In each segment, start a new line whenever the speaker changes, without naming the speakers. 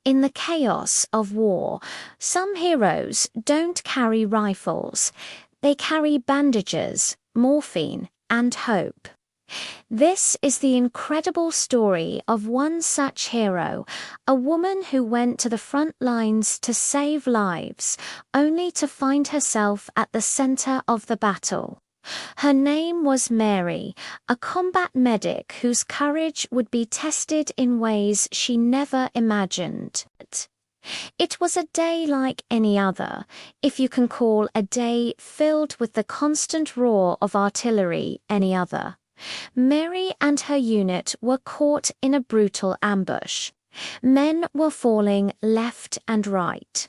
In the chaos of war, some heroes don't carry rifles. They carry bandages, morphine, and hope. This is the incredible story of one such hero, a woman who went to the front lines to save lives, only to find herself at the center of the battle. Her name was Mary, a combat medic whose courage would be tested in ways she never imagined. It was a day like any other, if you can call a day filled with the constant roar of artillery any other. Mary and her unit were caught in a brutal ambush. Men were falling left and right.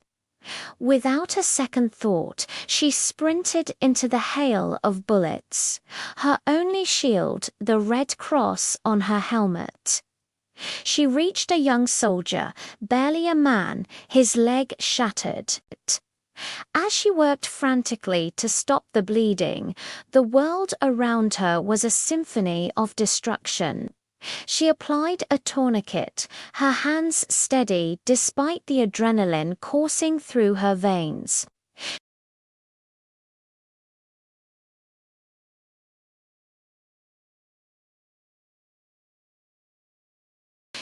Without a second thought, she sprinted into the hail of bullets, her only shield the red cross on her helmet. She reached a young soldier, barely a man, his leg shattered. As she worked frantically to stop the bleeding, the world around her was a symphony of destruction. She applied a tourniquet, her hands steady despite the adrenaline coursing through her veins.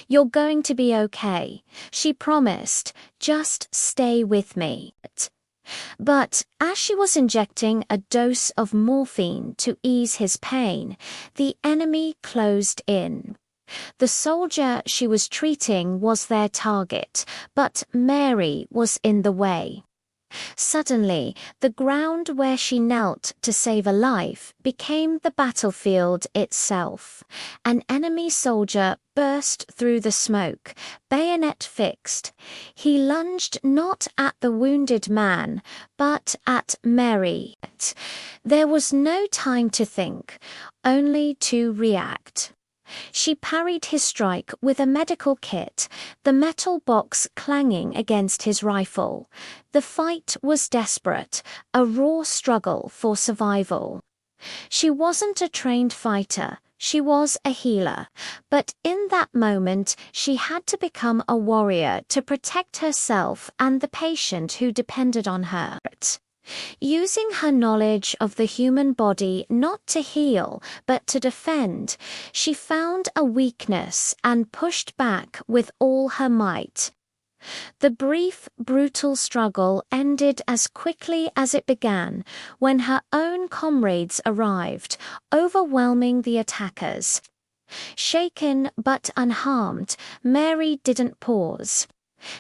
"You're going to be okay," she promised. "Just stay with me." But as she was injecting a dose of morphine to ease his pain, the enemy closed in. The soldier she was treating was their target, but Mary was in the way. Suddenly, the ground where she knelt to save a life became the battlefield itself. An enemy soldier burst through the smoke, bayonet fixed. He lunged not at the wounded man, but at Mary. There was no time to think, only to react. She parried his strike with a medical kit, the metal box clanging against his rifle. The fight was desperate, a raw struggle for survival. She wasn't a trained fighter, she was a healer, but in that moment she had to become a warrior to protect herself and the patient who depended on her. Using her knowledge of the human body not to heal, but to defend, she found a weakness and pushed back with all her might. The brief, brutal struggle ended as quickly as it began, when her own comrades arrived, overwhelming the attackers. Shaken but unharmed, Mary didn't pause.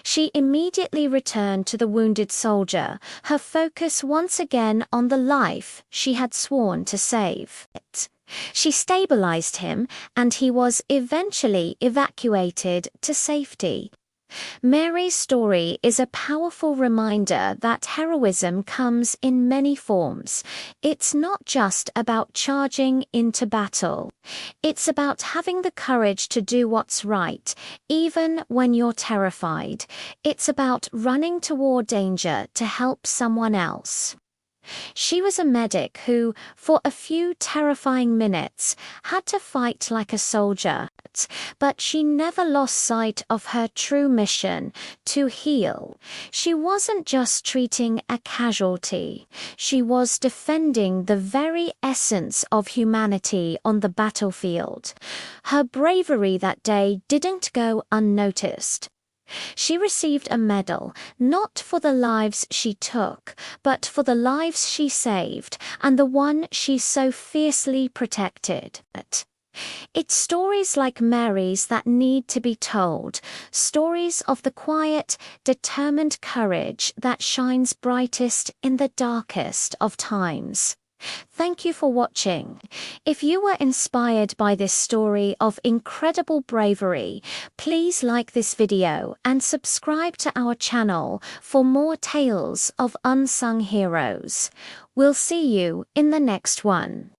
She immediately returned to the wounded soldier, her focus once again on the life she had sworn to save. She stabilized him, and he was eventually evacuated to safety. Mary's story is a powerful reminder that heroism comes in many forms. It's not just about charging into battle. It's about having the courage to do what's right, even when you're terrified. It's about running toward danger to help someone else. She was a medic who, for a few terrifying minutes, had to fight like a soldier, but she never lost sight of her true mission, to heal. She wasn't just treating a casualty, she was defending the very essence of humanity on the battlefield. Her bravery that day didn't go unnoticed. She received a medal, not for the lives she took, but for the lives she saved, and the one she so fiercely protected. It's stories like Mary's that need to be told, stories of the quiet, determined courage that shines brightest in the darkest of times. Thank you for watching. If you were inspired by this story of incredible bravery, please like this video and subscribe to our channel for more tales of unsung heroes. We'll see you in the next one.